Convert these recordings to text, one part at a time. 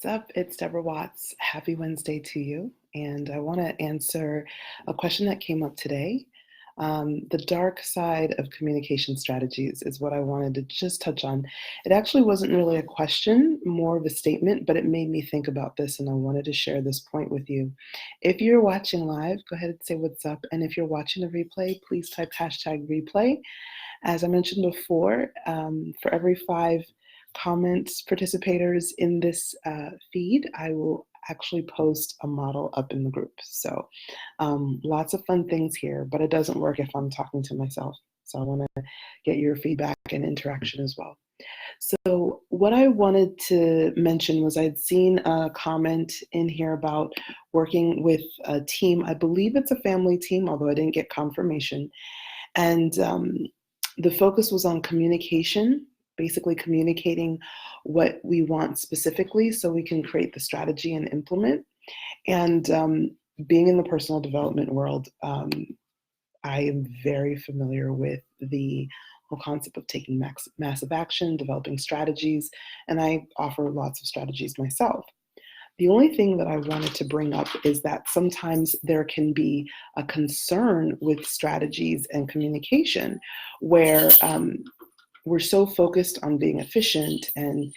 What's up? It's Deborah Watts. Happy Wednesday to you. And I want to answer a question that came up today. The dark side of communication strategies is what I wanted to just touch on. It actually wasn't really a question, more of a statement, but it made me think about this, and I wanted to share this point with you. If you're watching live, go ahead and say what's up. And if you're watching a replay, please type hashtag replay. As I mentioned before, for every 5 comments participators in this feed, I will actually post a model up in the group. So lots of fun things here, but it doesn't work if I'm talking to myself. So I want to get your feedback and interaction as well. So what I wanted to mention was I'd seen a comment in here about working with a team. I believe it's a family team, although I didn't get confirmation. And the focus was on communication, basically communicating what we want specifically so we can create the strategy and implement. And being in the personal development world, I am very familiar with the whole concept of taking massive action, developing strategies, and I offer lots of strategies myself. The only thing that I wanted to bring up is that sometimes there can be a concern with strategies and communication where we're so focused on being efficient and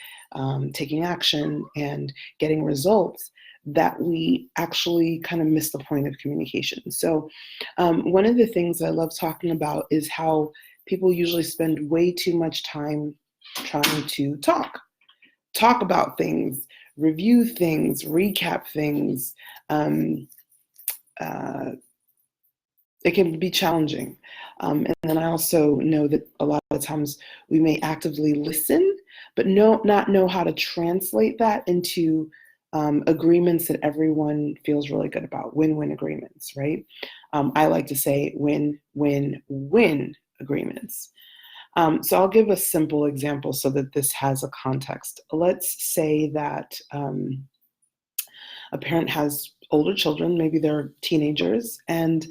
taking action and getting results that we actually kind of miss the point of communication. So one of the things I love talking about is how people usually spend way too much time trying to talk about things, review things, recap things. It can be challenging. And then I also know that a lot of times we may actively listen, but not know how to translate that into agreements that everyone feels really good about, win-win agreements, right? I like to say win-win-win agreements. So I'll give a simple example so that this has a context. Let's say that a parent has older children, maybe they're teenagers, and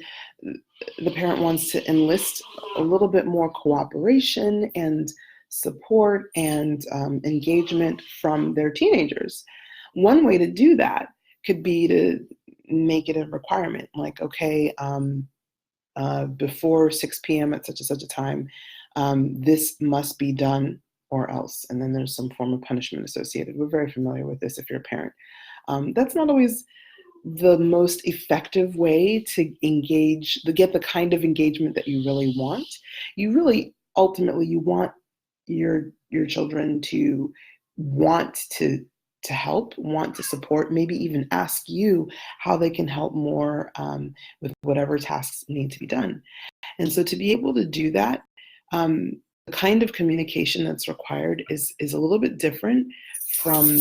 the parent wants to enlist a little bit more cooperation and support and engagement from their teenagers. One way to do that could be to make it a requirement, like, okay, before 6 p.m. at such and such a time, this must be done or else. And then there's some form of punishment associated. We're very familiar with this if you're a parent. That's not always the most effective way to get the kind of engagement that you really want. You really, ultimately, you want your children to want to help, want to support, maybe even ask you how they can help more with whatever tasks need to be done. And so to be able to do that, the kind of communication that's required is a little bit different from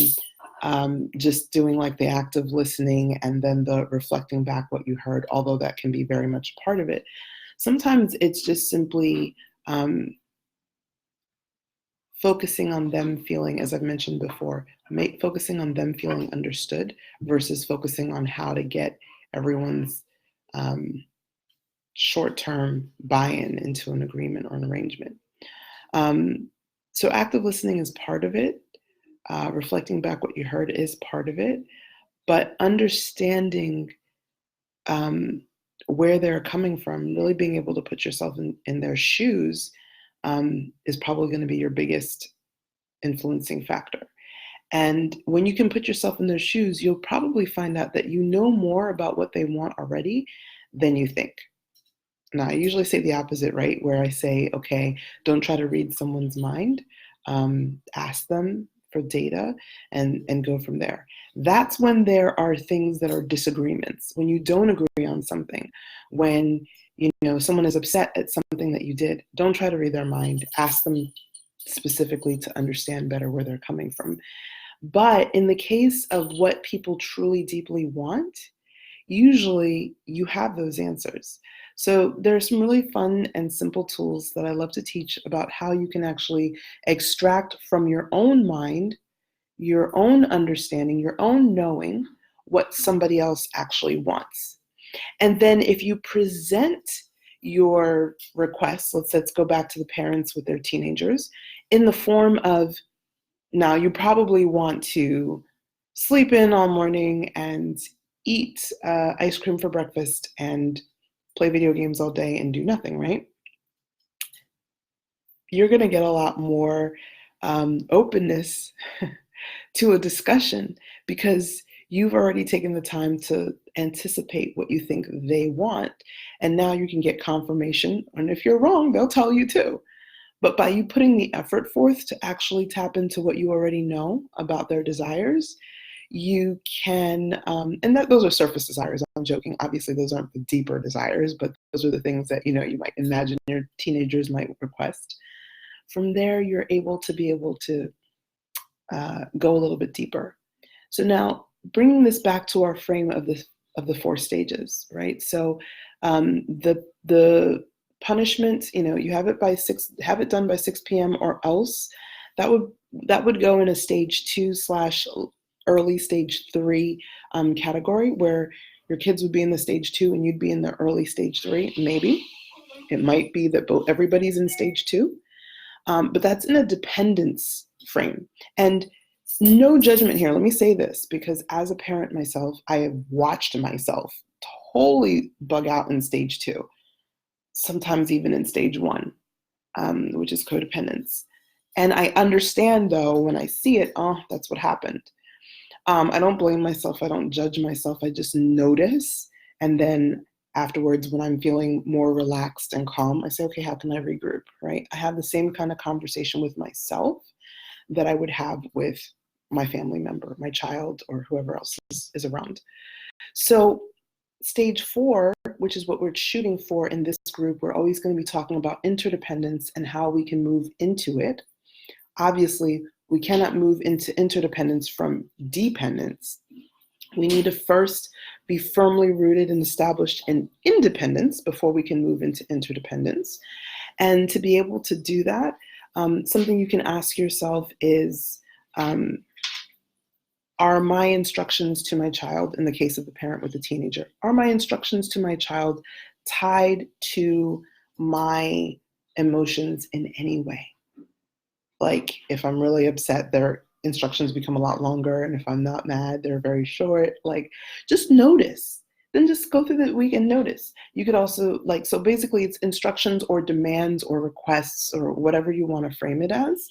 just doing like the active listening and then the reflecting back what you heard, although that can be very much part of it. Sometimes it's just simply focusing on them feeling, as I've mentioned before, focusing on them feeling understood versus focusing on how to get everyone's short-term buy-in into an agreement or an arrangement. So active listening is part of it. Reflecting back what you heard is part of it, but understanding where they're coming from, really being able to put yourself in their shoes is probably going to be your biggest influencing factor. And when you can put yourself in their shoes, you'll probably find out that you know more about what they want already than you think. Now, I usually say the opposite, right? Where I say, okay, don't try to read someone's mind. Ask them for data and go from there. That's when there are things that are disagreements, when you don't agree on something, when someone is upset at something that you did. Don't try to read their mind. Ask them specifically to understand better where they're coming from. But in the case of what people truly deeply want, usually you have those answers. So there's some really fun and simple tools that I love to teach about how you can actually extract from your own mind, your own understanding, your own knowing what somebody else actually wants. And then if you present your requests, let's go back to the parents with their teenagers, in the form of, now you probably want to sleep in all morning and eat ice cream for breakfast and play video games all day and do nothing, right? You're going to get a lot more openness to a discussion because you've already taken the time to anticipate what you think they want. And now you can get confirmation. And if you're wrong, they'll tell you too. But by you putting the effort forth to actually tap into what you already know about their desires, you can, and those are surface desires. I'm joking. Obviously, those aren't the deeper desires, but those are the things that you might imagine your teenagers might request. From there, you're able to go a little bit deeper. So now, bringing this back to our frame of the four stages, right? So the punishment, you have it done by 6 p.m. or else. That would go in a stage 2 / early stage 3 category, where your kids would be in the stage 2 and you'd be in the early stage 3. Maybe it might be that everybody's in stage 2, but that's in a dependence frame. And no judgment here. Let me say this, because as a parent myself, I have watched myself totally bug out in stage 2, sometimes even in stage 1, which is codependence. And I understand, though, when I see it, oh, that's what happened. I don't blame myself. I don't judge myself. I just notice. And then afterwards, when I'm feeling more relaxed and calm, I say, okay, how can I regroup, right? I have the same kind of conversation with myself that I would have with my family member, my child, or whoever else is around. So stage 4, which is what we're shooting for in this group, we're always going to be talking about interdependence and how we can move into it. Obviously, we cannot move into interdependence from dependence. We need to first be firmly rooted and established in independence before we can move into interdependence. And to be able to do that, something you can ask yourself is, are my instructions to my child, in the case of the parent with a teenager, are my instructions to my child tied to my emotions in any way? Like, if I'm really upset, their instructions become a lot longer. And if I'm not mad, they're very short. Like, just notice. Then just go through the week and notice. You could also, so basically it's instructions or demands or requests or whatever you want to frame it as.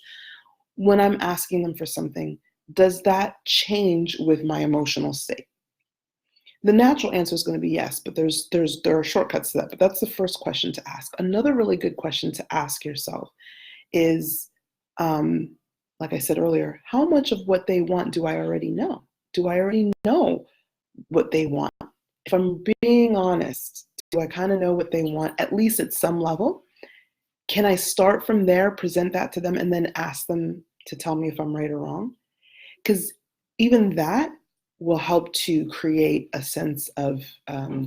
When I'm asking them for something, does that change with my emotional state? The natural answer is going to be yes, but there are shortcuts to that. But that's the first question to ask. Another really good question to ask yourself is, like I said earlier, how much of what they want do I already know? Do I already know what they want? If I'm being honest, do I kind of know what they want, at least at some level? Can I start from there, present that to them, and then ask them to tell me if I'm right or wrong? Because even that will help to create a sense of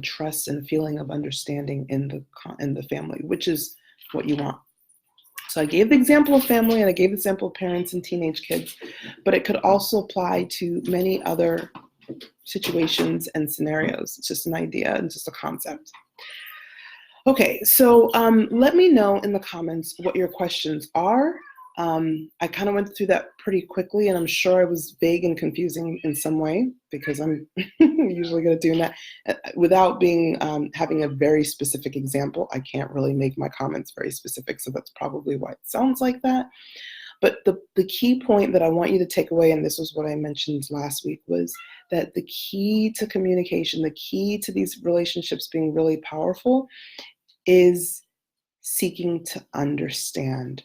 trust and feeling of understanding in the family, which is what you want. So I gave the example of family and I gave the example of parents and teenage kids, but it could also apply to many other situations and scenarios. It's just an idea and just a concept. Okay, so let me know in the comments what your questions are. I kind of went through that pretty quickly, and I'm sure I was vague and confusing in some way because I'm usually good at doing that. Without having a very specific example, I can't really make my comments very specific, so that's probably why it sounds like that. But the key point that I want you to take away, and this was what I mentioned last week, was that the key to communication, the key to these relationships being really powerful, is seeking to understand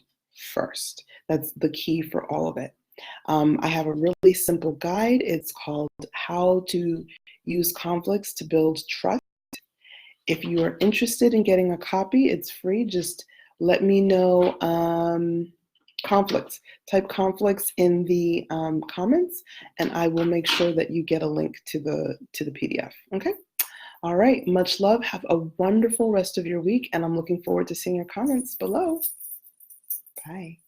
first. That's the key for all of it. I have a really simple guide. It's called How to Use Conflicts to Build Trust. If you are interested in getting a copy, it's free. Just let me know conflicts. Type conflicts in the comments, and I will make sure that you get a link to the PDF. Okay? All right. Much love. Have a wonderful rest of your week, and I'm looking forward to seeing your comments below. Bye.